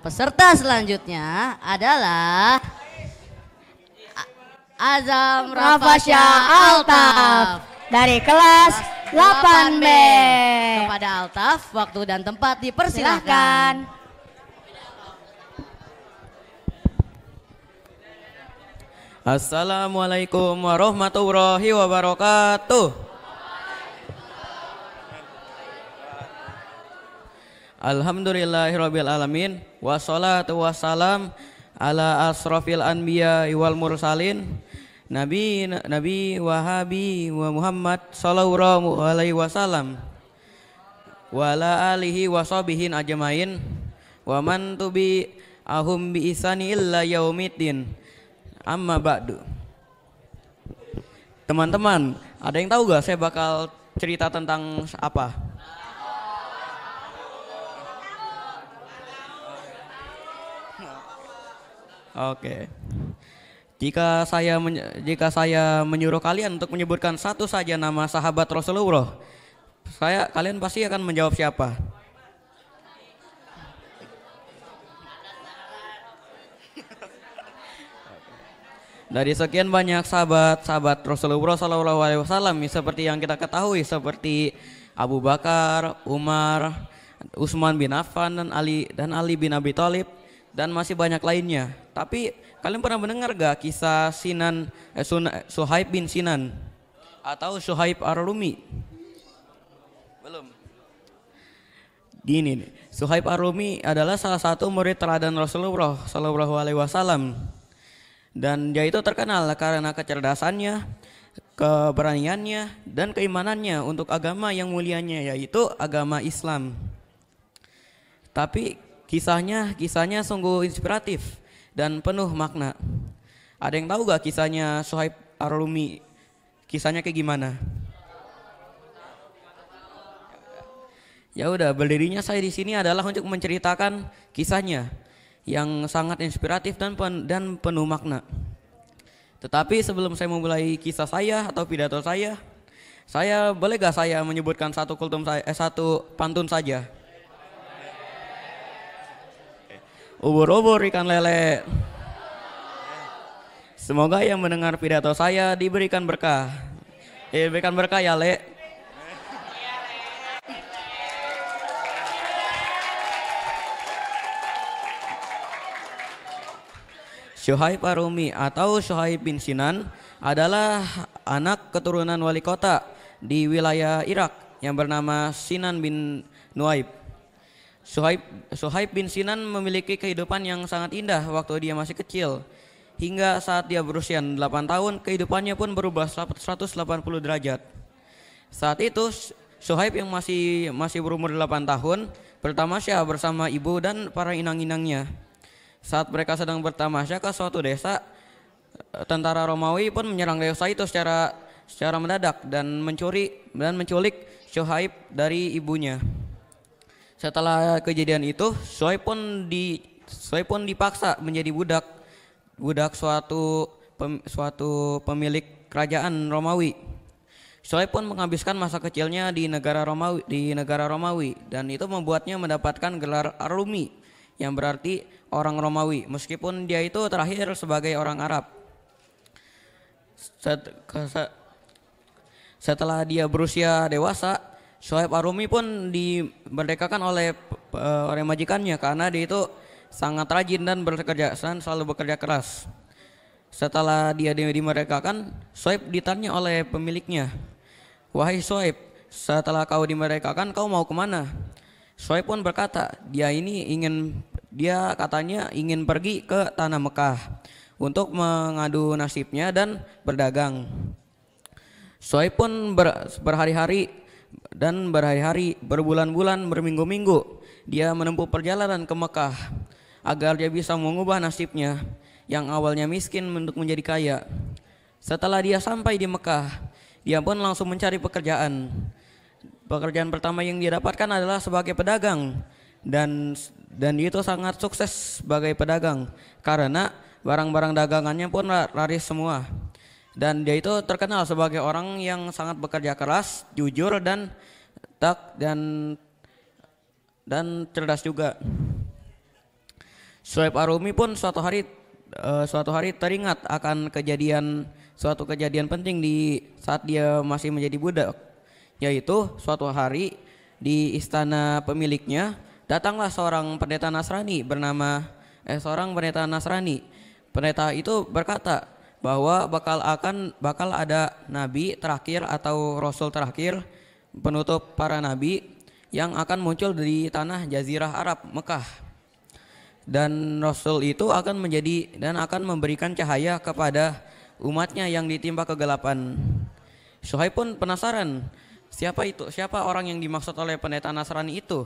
Peserta selanjutnya adalah Azam Rafasya Altaf dari kelas 8B. Kepada Altaf, waktu dan tempat dipersilahkan. Assalamualaikum warahmatullahi wabarakatuh. Alhamdulillahirabbil alamin wassalatu wassalam ala asrofil anbiya wal mursalin Nabi wahabi wa Muhammad sallallahu alaihi wasallam wa ala alihi wa sahbihi ajmain wa man tubi ahum bi isani illa yaumiddin. Amma ba'du. Teman-teman, ada yang tahu gak saya bakal cerita tentang apa? Oke. Jika saya menyuruh kalian untuk menyebutkan satu saja nama sahabat Rasulullah, kalian pasti akan menjawab siapa? Dari sekian banyak sahabat Rasulullah SAW seperti yang kita ketahui, seperti Abu Bakar, Umar, Utsman bin Affan dan Ali bin Abi Thalib dan masih banyak lainnya. Tapi kalian pernah mendengar gak kisah Suhaib bin Sinan atau Suhaib Ar-Rumi? Belum. Gini nih, Suhaib Ar-Rumi adalah salah satu murid teladan Rasulullah SAW. Dan dia itu terkenal karena kecerdasannya, keberaniannya, dan keimanannya untuk agama yang mulianya, yaitu agama Islam. Tapi kisahnya sungguh inspiratif dan penuh makna. Ada yang tahu gak kisahnya Suhaib Ar-Rumi? Kisahnya kayak gimana? Ya udah, berdirinya saya di sini adalah untuk menceritakan kisahnya yang sangat inspiratif dan penuh makna. Tetapi sebelum saya memulai kisah saya atau pidato saya boleh gak saya menyebutkan satu pantun saja? Ubur-ubur ikan lele. Semoga yang mendengar pidato saya diberikan berkah. Diberikan berkah ya, Le. Suhaib Ar-Rumi atau Suhaib bin Sinan adalah anak keturunan wali kota di wilayah Irak yang bernama Sinan bin Nuaib. Suhaib bin Sinan memiliki kehidupan yang sangat indah waktu dia masih kecil. Hingga saat dia berusia 8 tahun, kehidupannya pun berubah 180 derajat. Saat itu Suhaib yang masih berumur 8 tahun bertamasya bersama ibu dan para inang-inangnya. Saat mereka sedang bertamasya ke suatu desa, tentara Romawi pun menyerang desa itu secara mendadak dan menculik Suhaib dari ibunya. Setelah kejadian itu, Suhaib pun dipaksa menjadi budak suatu pemilik kerajaan Romawi. Suhaib pun menghabiskan masa kecilnya di negara Romawi dan itu membuatnya mendapatkan gelar Ar-Rumi yang berarti orang Romawi, meskipun dia itu terakhir sebagai orang Arab. Setelah dia berusia dewasa, Suhaib Ar-Rumi pun dimerdekakan oleh majikannya karena dia itu sangat rajin dan selalu bekerja keras. Setelah dia dimerdekakan, Suhaib ditanya oleh pemiliknya, "Wahai Suhaib, setelah kau dimerdekakan kau mau kemana?" Suhaib pun berkata, dia katanya ingin pergi ke tanah Mekah untuk mengadu nasibnya dan berdagang. Suhaib pun berhari-hari, berbulan-bulan, berminggu-minggu dia menempuh perjalanan ke Mekah agar dia bisa mengubah nasibnya yang awalnya miskin untuk menjadi kaya. Setelah dia sampai di Mekah, dia pun langsung mencari pekerjaan. Pekerjaan pertama yang dia dapatkan adalah sebagai pedagang dan dia itu sangat sukses sebagai pedagang karena barang-barang dagangannya pun laris semua. Dan dia itu terkenal sebagai orang yang sangat bekerja keras, jujur dan cerdas juga. Suhaib Arumi pun suatu hari teringat akan suatu kejadian penting di saat dia masih menjadi budak, yaitu suatu hari di istana pemiliknya datanglah seorang pendeta Nasrani seorang pendeta Nasrani. Pendeta itu berkata bahwa bakal ada nabi terakhir atau rasul terakhir penutup para nabi yang akan muncul di tanah Jazirah Arab Mekah. Dan rasul itu akan memberikan cahaya kepada umatnya yang ditimpa kegelapan. Suhaib pun penasaran, siapa orang yang dimaksud oleh pendeta Nasrani itu.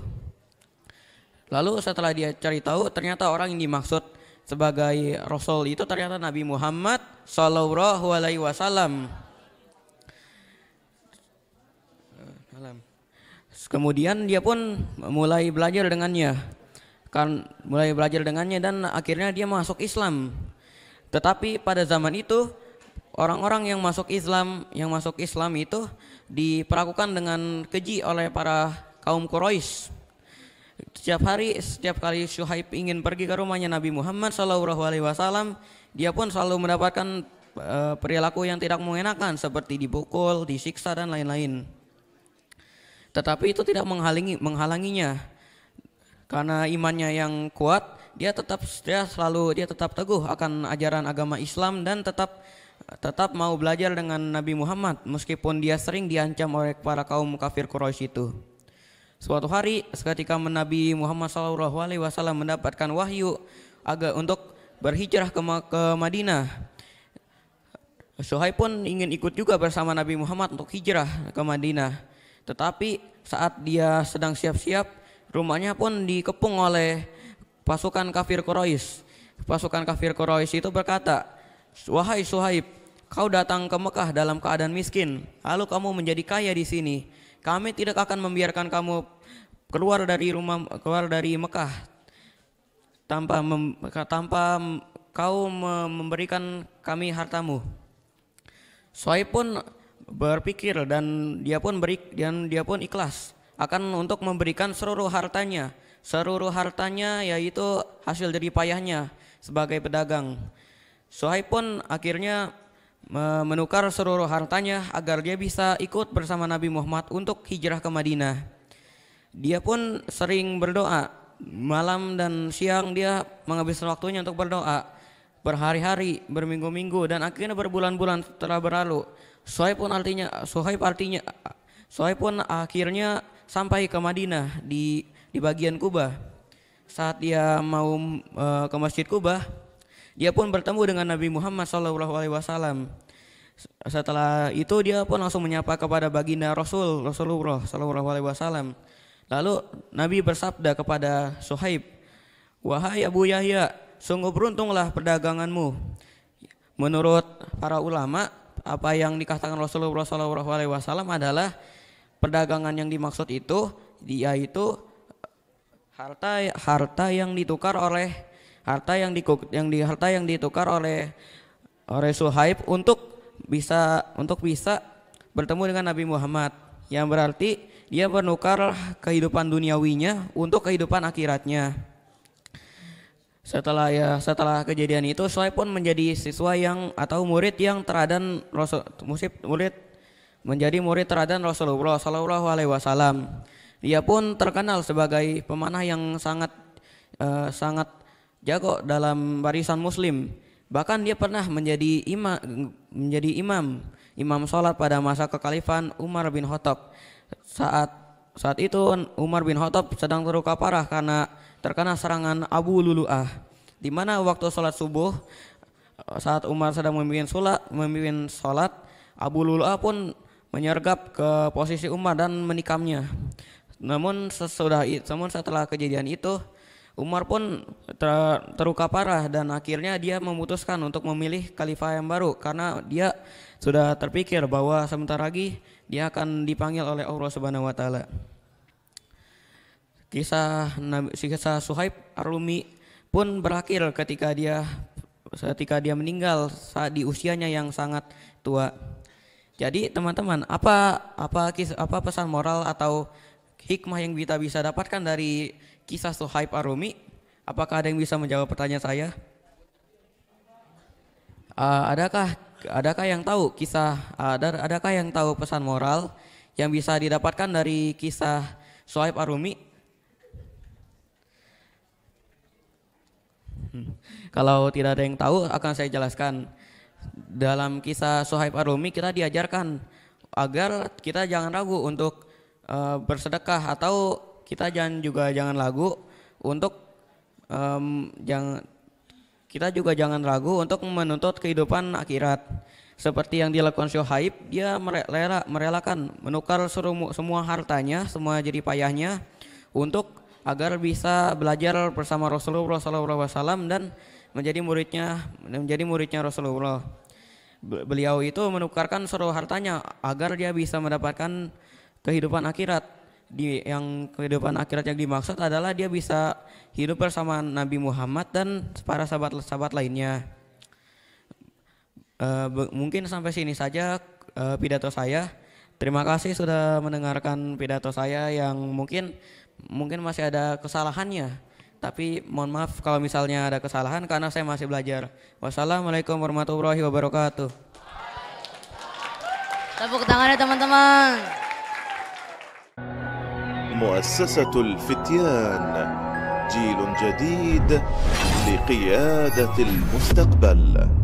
Lalu setelah dia cari tahu, ternyata orang yang dimaksud sebagai rasul itu ternyata Nabi Muhammad Shallallahu Alaihi Wasallam. Kemudian dia pun mulai belajar dengannya dan akhirnya dia masuk Islam. Tetapi pada zaman itu orang-orang yang masuk Islam itu diperlakukan dengan keji oleh para kaum Quraisy. Setiap kali Suhaib ingin pergi ke rumahnya Nabi Muhammad SAW, dia pun selalu mendapatkan perilaku yang tidak mengenakan seperti dipukul, disiksa dan lain-lain. Tetapi itu tidak menghalanginya, karena imannya yang kuat, dia tetap teguh akan ajaran agama Islam dan tetap mau belajar dengan Nabi Muhammad meskipun dia sering diancam oleh para kaum kafir Quraisy itu. Suatu hari ketika Nabi Muhammad SAW mendapatkan wahyu untuk berhijrah ke Madinah, Suhaib pun ingin ikut juga bersama Nabi Muhammad untuk hijrah ke Madinah. Tetapi saat dia sedang siap-siap, rumahnya pun dikepung oleh pasukan kafir Quraisy. Pasukan kafir Quraisy itu berkata, "Wahai Suhaib, kau datang ke Mekah dalam keadaan miskin, lalu kamu menjadi kaya di sini. Kami tidak akan membiarkan kamu keluar dari Mekah tanpa kau memberikan kami hartamu." Suhaib pun berpikir dan dia pun ikhlas akan untuk memberikan seluruh hartanya yaitu hasil dari payahnya sebagai pedagang. Suhaib pun akhirnya menukar seluruh hartanya agar dia bisa ikut bersama Nabi Muhammad untuk hijrah ke Madinah. Dia pun sering berdoa, malam dan siang dia menghabiskan waktunya untuk berdoa, berhari-hari, berminggu-minggu, dan akhirnya berbulan-bulan telah berlalu. Suhaib pun akhirnya sampai ke Madinah di bagian Kubah. Saat dia mau ke Masjid Kubah, dia pun bertemu dengan Nabi Muhammad SAW. Setelah itu dia pun langsung menyapa kepada baginda Rasulullah SAW. Lalu Nabi bersabda kepada Suhaib, "Wahai Abu Yahya, sungguh beruntunglah perdaganganmu." Menurut para ulama, apa yang dikatakan Rasulullah SAW adalah perdagangan yang dimaksud itu yaitu harta yang ditukar oleh Suhaib untuk bisa bertemu dengan Nabi Muhammad, yang berarti dia menukar kehidupan duniawinya untuk kehidupan akhiratnya. Setelah kejadian itu, Suhaib pun menjadi murid teladan Rasulullah SAW. Dia pun terkenal sebagai pemanah yang sangat jago dalam barisan Muslim. Bahkan dia pernah menjadi imam sholat pada masa kekhalifahan Umar bin Khattab. Saat itu Umar bin Khattab sedang terluka parah karena terkena serangan Abu Lulu'ah, di mana waktu sholat subuh saat Umar sedang memimpin sholat, Abu Lulu'ah pun menyergap ke posisi Umar dan menikamnya. Namun setelah kejadian itu, Umar pun terluka parah dan akhirnya dia memutuskan untuk memilih khalifah yang baru karena dia sudah terpikir bahwa sebentar lagi dia akan dipanggil oleh Allah Subhanahu wa taala. Kisah Suhaib Ar-Rumi pun berakhir ketika dia meninggal saat di usianya yang sangat tua. Jadi teman-teman, apa pesan moral atau hikmah yang kita bisa dapatkan dari kisah Suhaib Ar-Rumi? Apakah ada yang bisa menjawab pertanyaan saya? Adakah yang tahu adakah yang tahu pesan moral yang bisa didapatkan dari kisah Suhaib Ar-Rumi? Kalau tidak ada yang tahu, akan saya jelaskan. Dalam kisah Suhaib Ar-Rumi kita diajarkan agar kita jangan ragu untuk bersedekah, atau kita jangan ragu untuk jangan ragu untuk menuntut kehidupan akhirat. Seperti yang dilakukan Suhaib, dia merelakan menukar semua hartanya, semua jerih payahnya untuk agar bisa belajar bersama Rasulullah SAW dan menjadi muridnya Rasulullah. Beliau itu menukarkan seluruh hartanya agar dia bisa mendapatkan kehidupan akhirat. Yang kehidupan akhirat yang dimaksud adalah dia bisa hidup bersama Nabi Muhammad dan para sahabat-sahabat lainnya. Mungkin sampai sini saja pidato saya. Terima kasih sudah mendengarkan pidato saya yang mungkin masih ada kesalahannya. Tapi mohon maaf kalau misalnya ada kesalahan karena saya masih belajar. Wassalamualaikum warahmatullahi wabarakatuh. Tepuk tangannya teman-teman. مؤسسة الفتيان، جيل جديد لقيادة المستقبل.